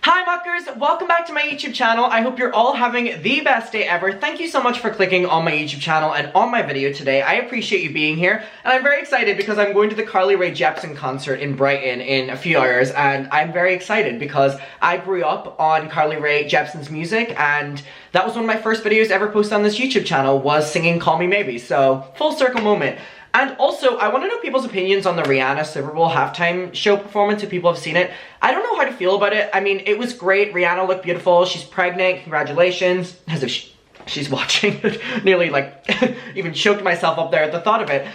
Hi muckers, welcome back to my YouTube channel. I hope you're all having the best day ever. Thank you so much for clicking on my YouTube channel and on my video today. I appreciate you being here, and I'm very excited because I'm going to the Carly Rae Jepsen concert in Brighton in a few hours, and I'm very excited because I grew up on Carly Rae Jepsen's music, and that was one of my first videos ever posted on this YouTube channel, was singing Call Me Maybe, so full circle moment. And also, I want to know people's opinions on the Rihanna Super Bowl halftime show performance, if people have seen it. I don't know how to feel about it. I mean, it was great. Rihanna looked beautiful. She's pregnant. Congratulations. As if she's watching. Nearly, like, even choked myself up there at the thought of it.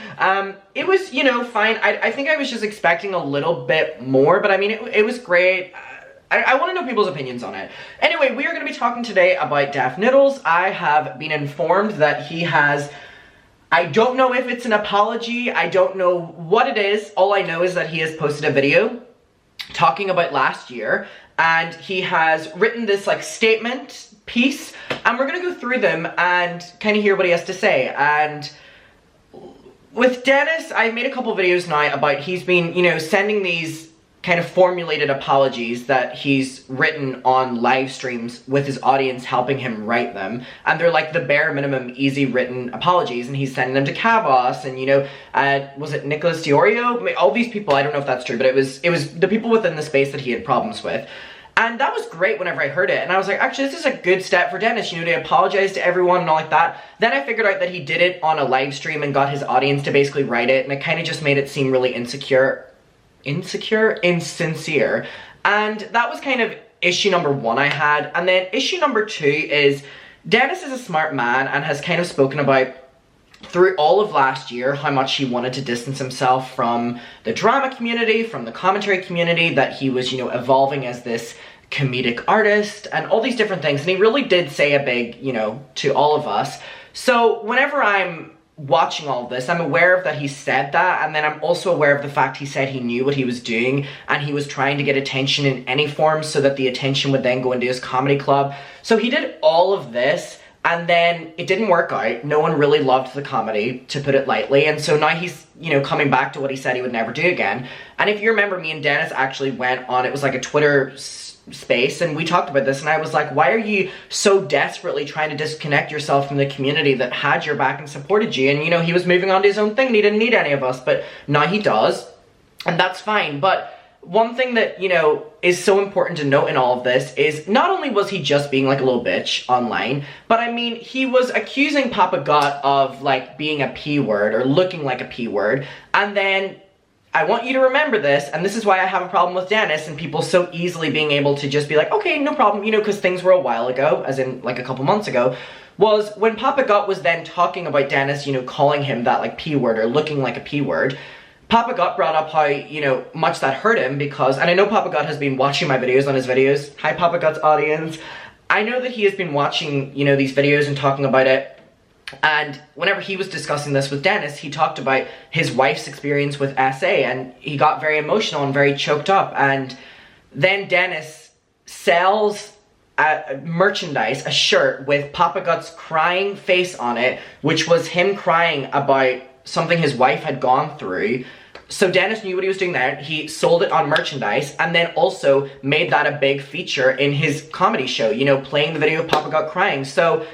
It was, you know, fine. I think I was just expecting a little bit more, but I mean, it was great. I want to know people's opinions on it. Anyway, we are going to be talking today about Noodles. I have been informed that he has... I don't know if it's an apology, I don't know what it is. All I know is that he has posted a video talking about last year, and he has written this like statement piece, and we're gonna go through them and kind of hear what he has to say. And with Dennis, I made a couple videos now about he's been, you know, sending these kind of formulated apologies that he's written on live streams with his audience helping him write them, and they're like the bare minimum easy written apologies, and he's sending them to Kavos and, you know, was it Nicholas Diorio? All these people, I don't know if that's true, but it was the people within the space that he had problems with. And that was great whenever I heard it, and I was like, actually, this is a good step for Dennis, you know, to apologize to everyone and all like that. Then I figured out that he did it on a live stream and got his audience to basically write it, and it kind of just made it seem really insincere, and that was kind of issue number one I had. And then issue number two is Dennis is a smart man and has kind of spoken about through all of last year how much he wanted to distance himself from the drama community, from the commentary community, that he was, you know, evolving as this comedic artist and all these different things, and he really did say a big, you know, to all of us. So whenever I'm watching all of this, I'm aware of that he said that, and then I'm also aware of the fact he said he knew what he was doing and he was trying to get attention in any form so that the attention would then go into his comedy club. So he did all of this, and then it didn't work out. No one really loved the comedy, to put it lightly, and so now he's, you know, coming back to what he said he would never do again. And if you remember, me and Dennis actually went on, it was like a Twitter space, and we talked about this, and I was like, why are you so desperately trying to disconnect yourself from the community that had your back and supported you? And, you know, he was moving on to his own thing and he didn't need any of us, but now he does, and that's fine. But one thing that, you know, is so important to note in all of this is not only was he just being like a little bitch online, but I mean, he was accusing Papa Got of like being a P word or looking like a P word, and then I want you to remember this, and this is why I have a problem with Dennis and people so easily being able to just be like, okay, no problem, you know, because things were a while ago, as in like a couple months ago, was when Papa Got was then talking about Dennis, you know, calling him that like P word or looking like a P word. Papa Got brought up how, you know, much that hurt him because, and I know Papa Got has been watching my videos on his videos. Hi, Papa Got's audience. I know that he has been watching, you know, these videos and talking about it. And whenever he was discussing this with Dennis, he talked about his wife's experience with SA, and he got very emotional and very choked up. And then Dennis sells merchandise, a shirt with Papa Gut's crying face on it, which was him crying about something his wife had gone through. So Dennis knew what he was doing there. He sold it on merchandise, and then also made that a big feature in his comedy show, you know, playing the video of Papa Gut crying. So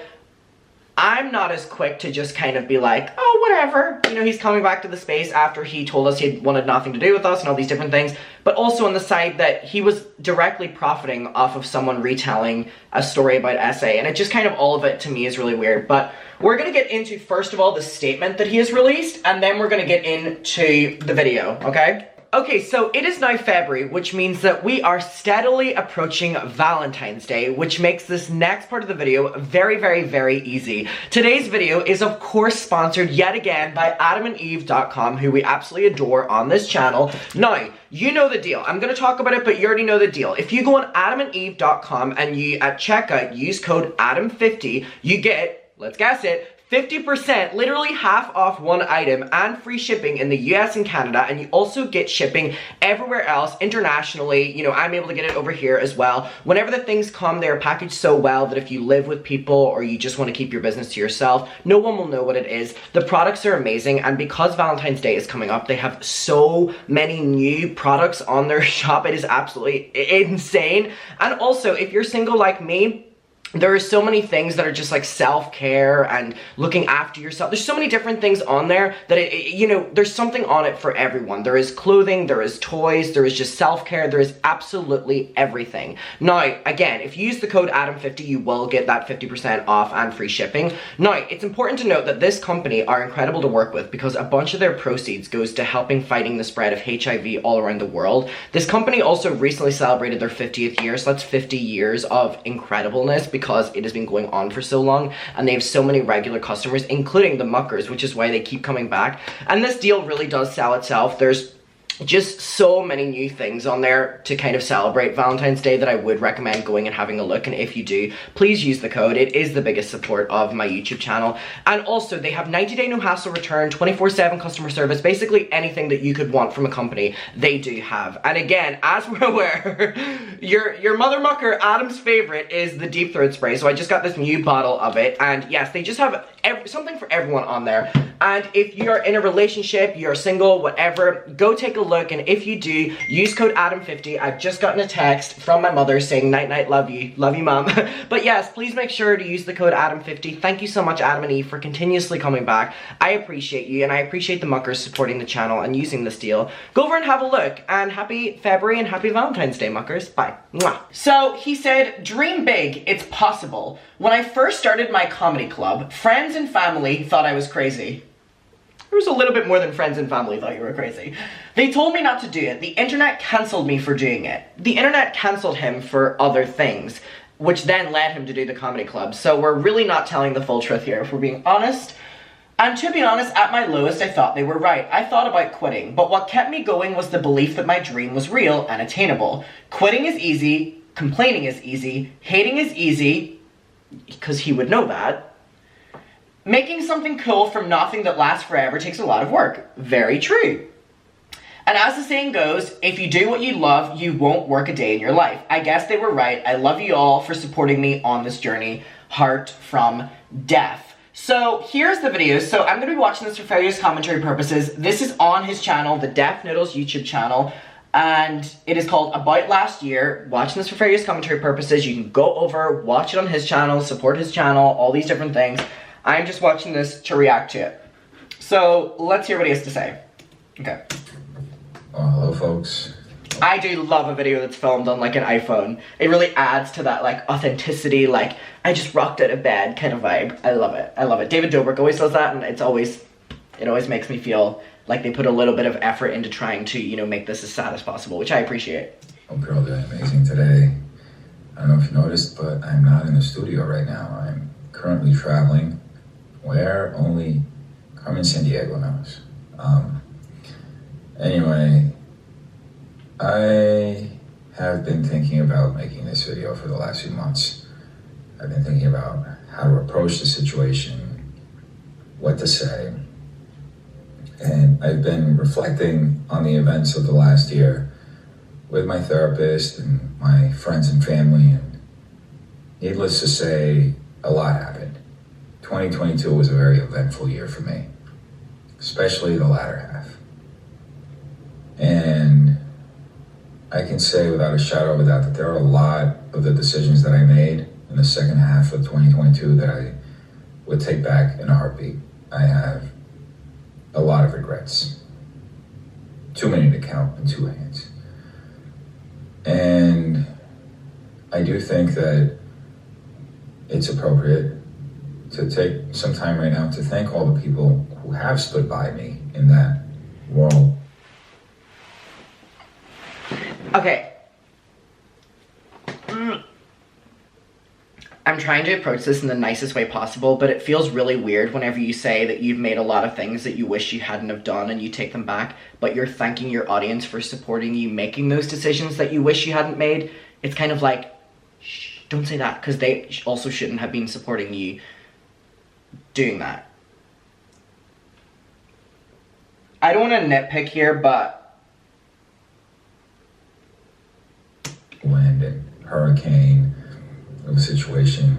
I'm not as quick to just kind of be like, oh, whatever. You know, he's coming back to the space after he told us he wanted nothing to do with us and all these different things. But also on the side that he was directly profiting off of someone retelling a story about SA. And it just kind of, all of it to me is really weird. But we're going to get into, first of all, the statement that he has released. And then we're going to get into the video, okay? Okay, so it is now February, which means that we are steadily approaching Valentine's Day, which makes this next part of the video very, very, very easy. Today's video is, of course, sponsored yet again by AdamandEve.com, who we absolutely adore on this channel. Now, you know the deal. I'm going to talk about it, but you already know the deal. If you go on AdamandEve.com and you, at checkout, use code ADAM50, you get, let's guess it, 50%, literally half off one item and free shipping in the US and Canada, and you also get shipping everywhere else internationally. You know, I'm able to get it over here as well. Whenever the things come, they are packaged so well that if you live with people or you just want to keep your business to yourself, no one will know what it is. The products are amazing, and because Valentine's Day is coming up, they have so many new products on their shop. It is absolutely insane. And also, if you're single like me, there are so many things that are just like self-care and looking after yourself. There's so many different things on there that, you know, there's something on it for everyone. There is clothing, there is toys, there is just self-care, there is absolutely everything. Now, again, if you use the code Adam50, you will get that 50% off and free shipping. Now, it's important to note that this company are incredible to work with because a bunch of their proceeds goes to helping fighting the spread of HIV all around the world. This company also recently celebrated their 50th year, so that's 50 years of incredibleness because it has been going on for so long, and they have so many regular customers, including the muckers, which is why they keep coming back. And this deal really does sell itself. There's just so many new things on there to kind of celebrate Valentine's Day that I would recommend going and having a look. And if you do, please use the code. It is the biggest support of my YouTube channel. And also, they have 90-day no hassle return, 24/7 customer service, basically anything that you could want from a company, they do have. And again, as we're aware, your mother mucker, Adam's favorite, is the deep throat spray. So I just got this new bottle of it, and yes, they just have something for everyone on there. And if you're in a relationship, you're single, whatever, go take a look, and if you do, use code Adam50. I've just gotten a text from my mother saying, night night, love you mom. But yes, please make sure to use the code Adam50. Thank you so much, Adam and Eve, for continuously coming back. I appreciate you, and I appreciate the muckers supporting the channel and using this deal. Go over and have a look, and happy February and happy Valentine's Day, muckers. Bye. Mwah. So he said, dream big, it's possible. When I first started my comedy club, friends and family thought I was crazy. There was a little bit more than friends and family thought you were crazy. They told me not to do it. The internet cancelled me for doing it. The internet cancelled him for other things, which then led him to do the comedy club. So we're really not telling the full truth here, if we're being honest. And to be honest, at my lowest, I thought they were right. I thought about quitting, but what kept me going was the belief that my dream was real and attainable. Quitting is easy, complaining is easy, hating is easy, because he would know that. Making something cool from nothing that lasts forever takes a lot of work. Very true. And as the saying goes, if you do what you love, you won't work a day in your life. I guess they were right. I love you all for supporting me on this journey. Heart from Death. So here's the video. So I'm going to be watching this for various commentary purposes. This is on his channel, the Deaf Noodles YouTube channel. And it is called About Last Year. Watching this for various commentary purposes. You can go over, watch it on his channel, support his channel, all these different things. I'm just watching this to react to it. So let's hear what he has to say. Okay. Oh, hello folks. I do love a video that's filmed on like an iPhone. It really adds to that like authenticity, like I just rocked out of bed kind of vibe. I love it. I love it. David Dobrik always does that, and it always makes me feel like they put a little bit of effort into trying to, you know, make this as sad as possible, which I appreciate. Hope you're all doing amazing today. I don't know if you noticed, but I'm not in the studio right now. I'm currently traveling where only Carmen Sandiego knows. Anyway, I have been thinking about making this video for the last few months. I've been thinking about how to approach the situation, what to say, and I've been reflecting on the events of the last year with my therapist and my friends and family, and needless to say, a lot happened. 2022 was a very eventful year for me, especially the latter half. And I can say without a shadow of a doubt that there are a lot of the decisions that I made in the second half of 2022 that I would take back in a heartbeat. I have a lot of regrets. Too many to count in two hands. And I do think that it's appropriate to take some time right now to thank all the people who have stood by me in that world. Okay. I'm trying to approach this in the nicest way possible, but it feels really weird whenever you say that you've made a lot of things that you wish you hadn't have done and you take them back, but you're thanking your audience for supporting you making those decisions that you wish you hadn't made. It's kind of like, shh, don't say that, because they also shouldn't have been supporting you doing that. I don't want to nitpick here, but wind and hurricane of the situation,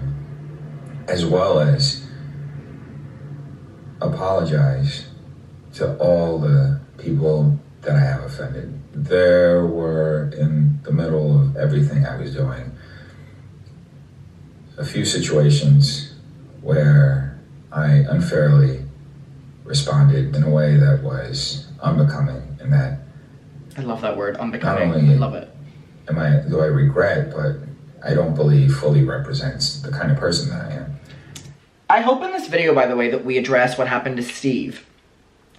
as well as apologize to all the people that I have offended. There were, in the middle of everything I was doing, a few situations where I unfairly responded in a way that was unbecoming, and that I love that word, unbecoming. not only I love it. do I regret, but I don't believe fully represents the kind of person that I am. I hope in this video, by the way, that we address what happened to Steve.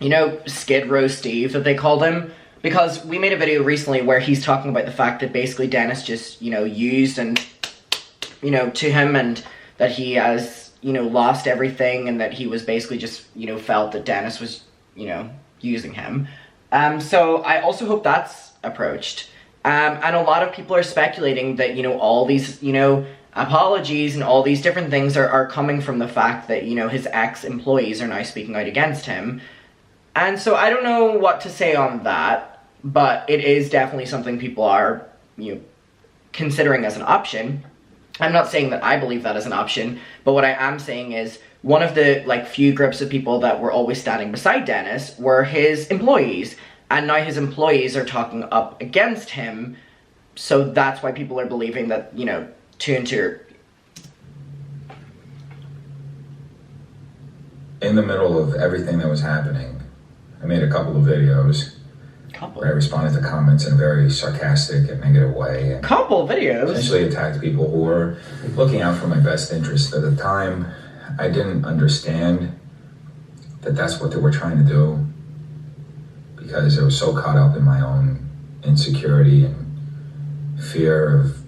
You know, Skid Row Steve, that they called him? Because we made a video recently where he's talking about the fact that basically Dennis just, you know, used and, you know, to him, and that he has, you know, lost everything, and that he was basically just, you know, felt that Dennis was, you know, using him. So I also hope that's approached. And a lot of people are speculating that, you know, all these, you know, apologies and all these different things are coming from the fact that, you know, his ex-employees are now speaking out against him. And so I don't know what to say on that, but it is definitely something people are, you know, considering as an option. I'm not saying that I believe that as an option, but what I am saying is one of the, like, few groups of people that were always standing beside Dennis were his employees, and now his employees are talking up against him, so that's why people are believing that, you know, two and two. In the middle of everything that was happening, I made a couple of videos where I responded to comments in a very sarcastic and negative way. And couple videos? Essentially attacked people who were looking out for my best interest. At the time, I didn't understand that that's what they were trying to do, because I was so caught up in my own insecurity and fear of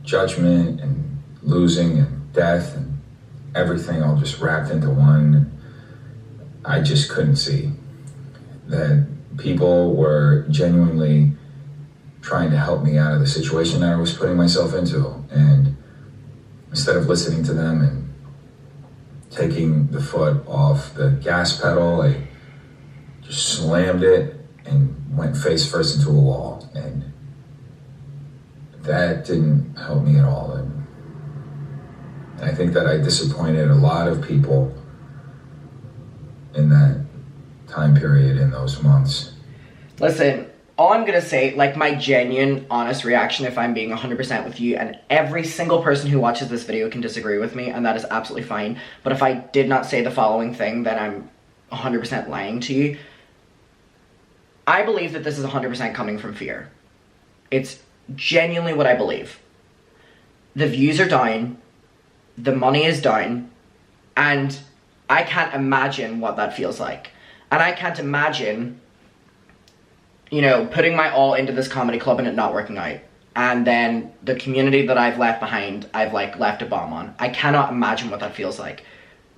judgment and losing and death and everything all just wrapped into one. I just couldn't see that people were genuinely trying to help me out of the situation that I was putting myself into. And instead of listening to them and taking the foot off the gas pedal, I just slammed it and went face first into a wall. And that didn't help me at all. And I think that I disappointed a lot of people in that time period, in those months. Listen, all I'm gonna say, like, my genuine, honest reaction, if I'm being 100% with you, and every single person who watches this video can disagree with me, and that is absolutely fine, but if I did not say the following thing, then I'm 100% lying to you. I believe that this is 100% coming from fear. It's genuinely what I believe. The views are down, the money is down, and I can't imagine what that feels like. And I can't imagine, you know, putting my all into this comedy club and it not working out. And then the community that I've left behind, I've, like, left a bomb on. I cannot imagine what that feels like.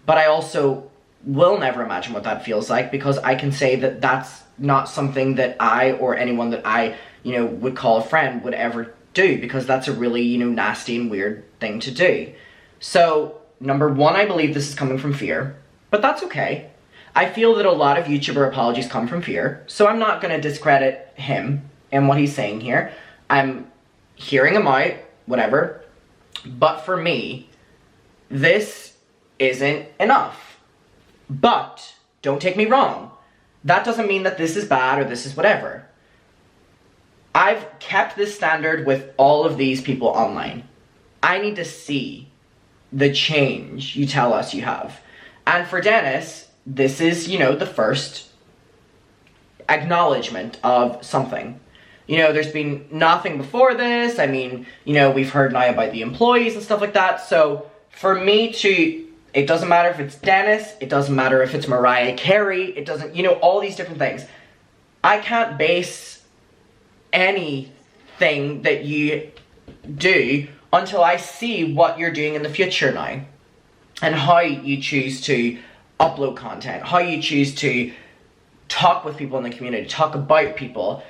But I also will never imagine what that feels like, because I can say that that's not something that I or anyone that I, you know, would call a friend would ever do, because that's a really, you know, nasty and weird thing to do. So, number one, I believe this is coming from fear, but that's okay. I feel that a lot of YouTuber apologies come from fear, so I'm not going to discredit him and what he's saying here. I'm hearing him out, whatever, but for me, this isn't enough. But, don't take me wrong, that doesn't mean that this is bad or this is whatever. I've kept this standard with all of these people online. I need to see the change you tell us you have. And for Dennis, this is, you know, the first acknowledgement of something. You know, there's been nothing before this. I mean, you know, we've heard now about the employees and stuff like that. So for me to, it doesn't matter if it's Dennis, it doesn't matter if it's Mariah Carey, it doesn't, you know, all these different things. I can't base anything that you do until I see what you're doing in the future now, and how you choose to upload content, how you choose to talk with people in the community, talk about people,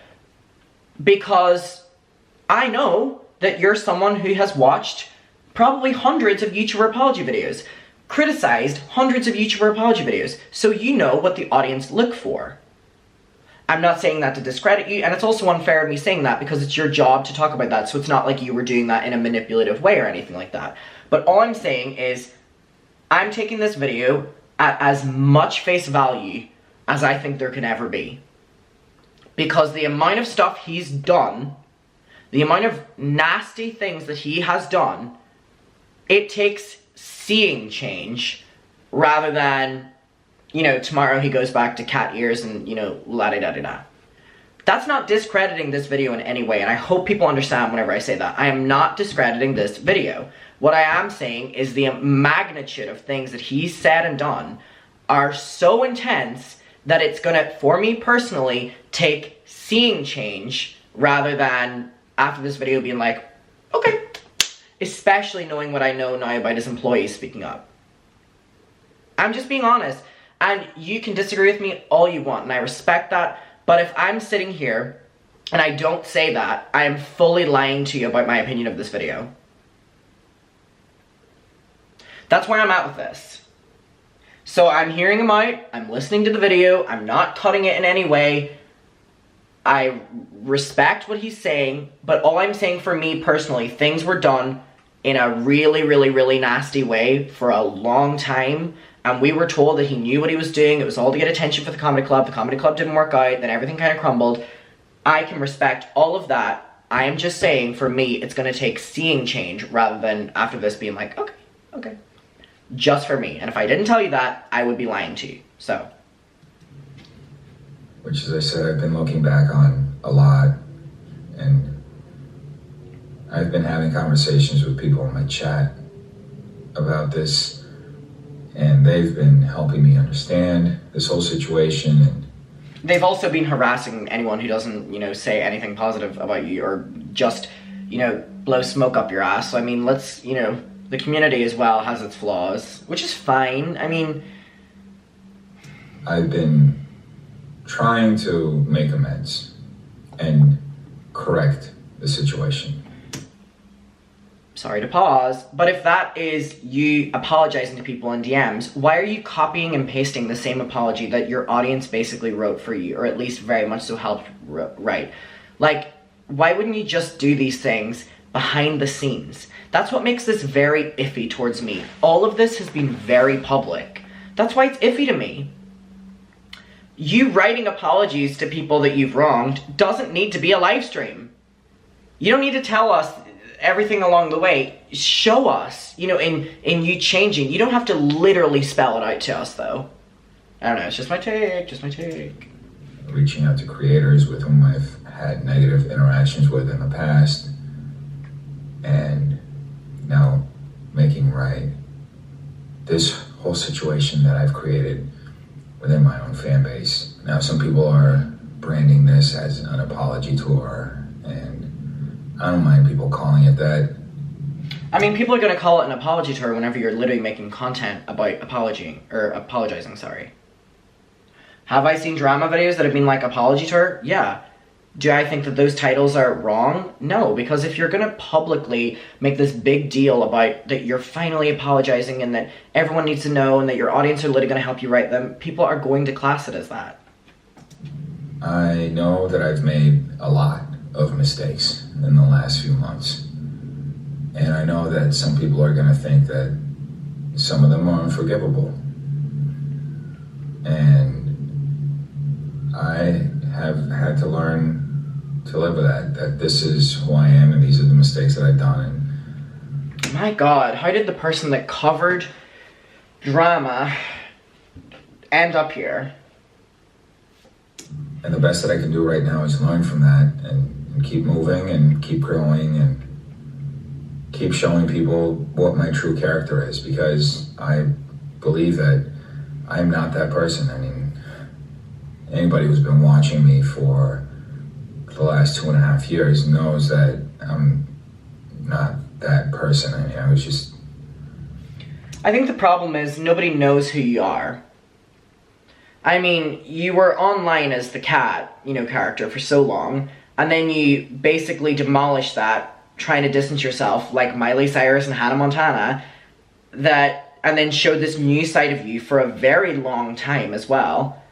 because I know that you're someone who has watched probably hundreds of YouTuber apology videos. criticized hundreds of YouTuber apology videos, so you know what the audience look for. I'm not saying that to discredit you, and it's also unfair of me saying that because it's your job to talk about that, so it's not like you were doing that in a manipulative way or anything like that. But all I'm saying is, I'm taking this video at as much face value as I think there can ever be. Because the amount of stuff he's done, the amount of nasty things that he has done, it takes seeing change rather than, you know, tomorrow he goes back to cat ears and, you know, la-da-da-da-da. That's not discrediting this video in any way, and I hope people understand whenever I say that. I am not discrediting this video. What I am saying is the magnitude of things that he's said and done are so intense that it's gonna, for me personally, take seeing change rather than after this video being like, okay. Especially knowing what I know now about his employees speaking up. I'm just being honest. And you can disagree with me all you want, and I respect that. But if I'm sitting here and I don't say that, I am fully lying to you about my opinion of this video. That's where I'm at with this. So I'm hearing him out, I'm listening to the video, I'm not cutting it in any way. I respect what he's saying, but all I'm saying for me personally, things were done in a really, really, really nasty way for a long time, and we were told that he knew what he was doing. It was all to get attention for the comedy club didn't work out, then everything kind of crumbled. I can respect all of that. I am just saying, for me, it's going to take seeing change rather than after this being like, okay. Just for me. And if I didn't tell you that, I would be lying to you. So. Which, as I said, I've been looking back on a lot, and I've been having conversations with people in my chat about this, and they've been helping me understand this whole situation. And they've also been harassing anyone who doesn't, you know, say anything positive about you or just, you know, blow smoke up your ass. So, I mean, let's, you know, the community as well has its flaws, which is fine. I mean, I've been trying to make amends and correct the situation. Sorry to pause, but if that is you apologizing to people in DMs, why are you copying and pasting the same apology that your audience basically wrote for you, or at least very much so helped write? Like, why wouldn't you just do these things behind the scenes? That's what makes this very iffy towards me. All of this has been very public. That's why it's iffy to me. You writing apologies to people that you've wronged doesn't need to be a live stream. You don't need to tell us everything along the way. Show us, you know, in you changing. You don't have to literally spell it out to us, though. I don't know, it's just my take. Reaching out to creators with whom I've had negative interactions with in the past, and now making right this whole situation that I've created within my own fan base. Now, some people are branding this as an apology tour, and I don't mind people calling it that. I mean, people are gonna call it an apology tour whenever you're literally making content about apologizing, sorry. Have I seen drama videos that have been like apology tour? Yeah. Do I think that those titles are wrong? No, because if you're gonna publicly make this big deal about that you're finally apologizing and that everyone needs to know and that your audience are literally gonna help you write them, people are going to class it as that. I know that I've made a lot of mistakes in the last few months. And I know that some people are gonna think that some of them are unforgivable. And I have had to learn to live with that this is who I am and these are the mistakes that I've done. And my God, how did the person that covered drama end up here? And the best that I can do right now is learn from that and keep moving and keep growing and keep showing people what my true character is, because I believe that I'm not that person. I mean, anybody who's been watching me for the last 2.5 years knows that I'm not that person. I mean, I think the problem is nobody knows who you are. I mean, you were online as the cat, you know, character for so long, and then you basically demolished that, trying to distance yourself like Miley Cyrus and Hannah Montana, that, and then showed this new side of you for a very long time as well.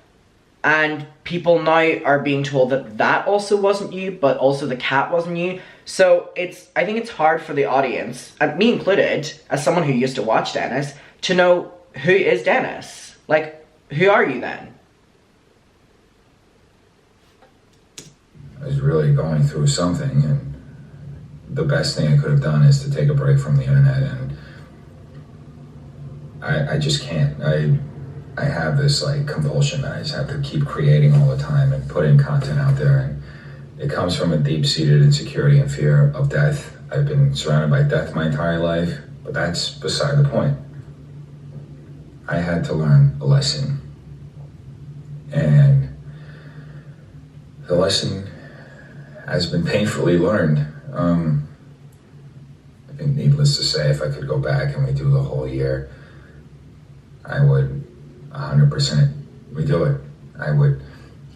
And people now are being told that that also wasn't you, but also the cat wasn't you. So I think it's hard for the audience, and me included, as someone who used to watch Dennis, to know who is Dennis. Like, who are you then? I was really going through something, and the best thing I could have done is to take a break from the internet, and I just can't. I have this like compulsion that I just have to keep creating all the time and putting content out there, and it comes from a deep-seated insecurity and fear of death. I've been surrounded by death my entire life, but that's beside the point. I had to learn a lesson, and the lesson has been painfully learned. I think needless to say, if I could go back and redo the whole year, I would 100% redo it. I would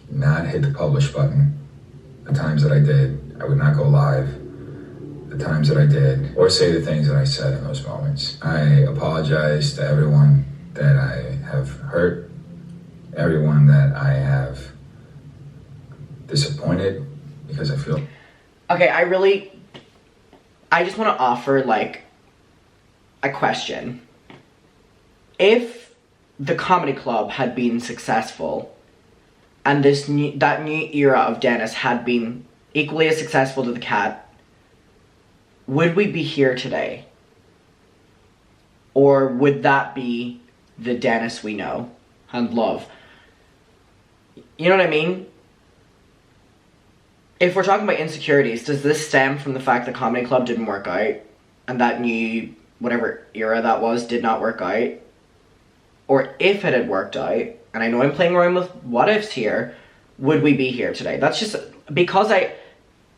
not hit the publish button the times that I did. I would not go live the times that I did, or say the things that I said in those moments. I apologize to everyone that I have hurt, everyone that I have disappointed, because I feel... Okay, I just want to offer, like, a question. If the comedy club had been successful, and that new era of Dennis had been equally as successful to the cat, would we be here today? Or would that be the Dennis we know and love? You know what I mean? If we're talking about insecurities, does this stem from the fact that comedy club didn't work out, and that new, whatever era that was, did not work out? Or if it had worked out, and I know I'm playing around with what ifs here, would we be here today? That's just because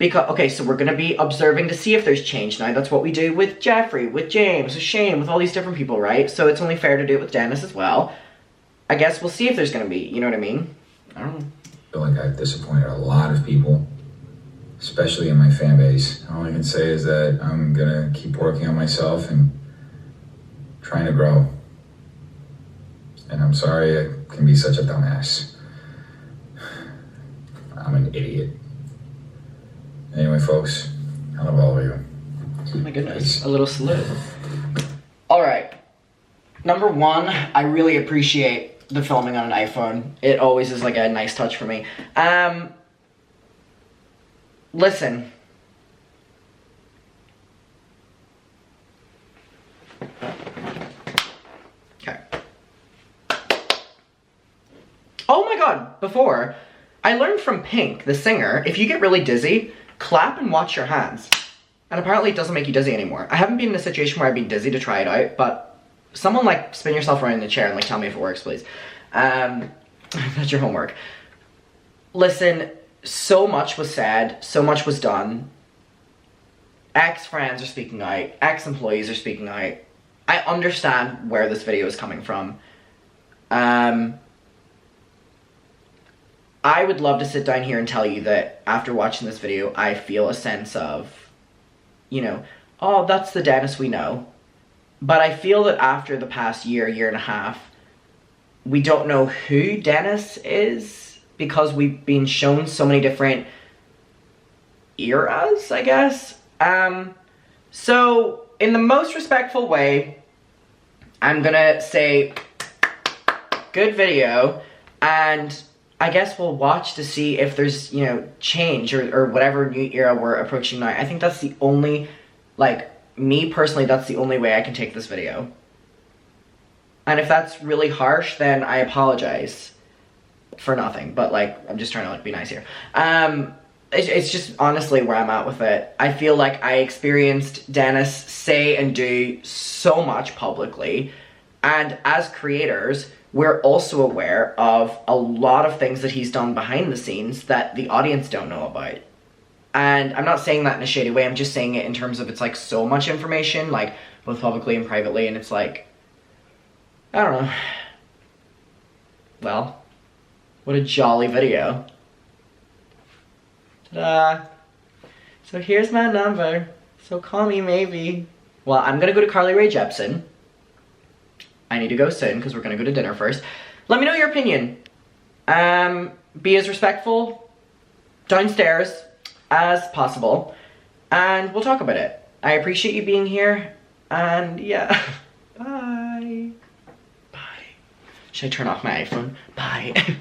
okay, so we're gonna be observing to see if there's change now. That's what we do with Jeffrey, with James, with Shane, with all these different people, right? So it's only fair to do it with Dennis as well. I guess we'll see if there's gonna be, you know what I mean? I don't know. I feel like I've disappointed a lot of people, especially in my fan base. All I can say is that I'm gonna keep working on myself and trying to grow. And I'm sorry I can be such a dumbass. I'm an idiot. Anyway, folks, I love all of you. Oh my goodness, a little salute. Alright. Number one, I really appreciate the filming on an iPhone. It always is like a nice touch for me. Listen. Okay. Oh my god, before, I learned from Pink, the singer, if you get really dizzy, clap and watch your hands. And apparently it doesn't make you dizzy anymore. I haven't been in a situation where I've been dizzy to try it out, but someone like spin yourself around in the chair and like tell me if it works, please. That's your homework. Listen, so much was said, so much was done. Ex-friends are speaking out, ex-employees are speaking out. I understand where this video is coming from. I would love to sit down here and tell you that after watching this video, I feel a sense of, you know, oh, that's the Dennis we know. But I feel that after the past year, year and a half, we don't know who Dennis is because we've been shown so many different eras, I guess. So, in the most respectful way, I'm gonna say, good video, and I guess we'll watch to see if there's, you know, change or whatever new era we're approaching now. I think that's the only, like, me personally, that's the only way I can take this video. And if that's really harsh, then I apologize for nothing. But, like, I'm just trying to, like, be nice here. It's just honestly where I'm at with it. I feel like I experienced Dennis say and do so much publicly. And as creators, we're also aware of a lot of things that he's done behind the scenes that the audience don't know about. And I'm not saying that in a shady way, I'm just saying it in terms of it's like so much information, like both publicly and privately, and it's like, I don't know. Well, what a jolly video. Ta-da! So here's my number, so call me maybe. Well, I'm gonna go to Carly Rae Jepsen, I need to go soon because we're gonna go to dinner first. Let me know your opinion. Be as respectful downstairs as possible, and we'll talk about it. I appreciate you being here, and yeah, bye. Bye. Should I turn off my iPhone? Bye.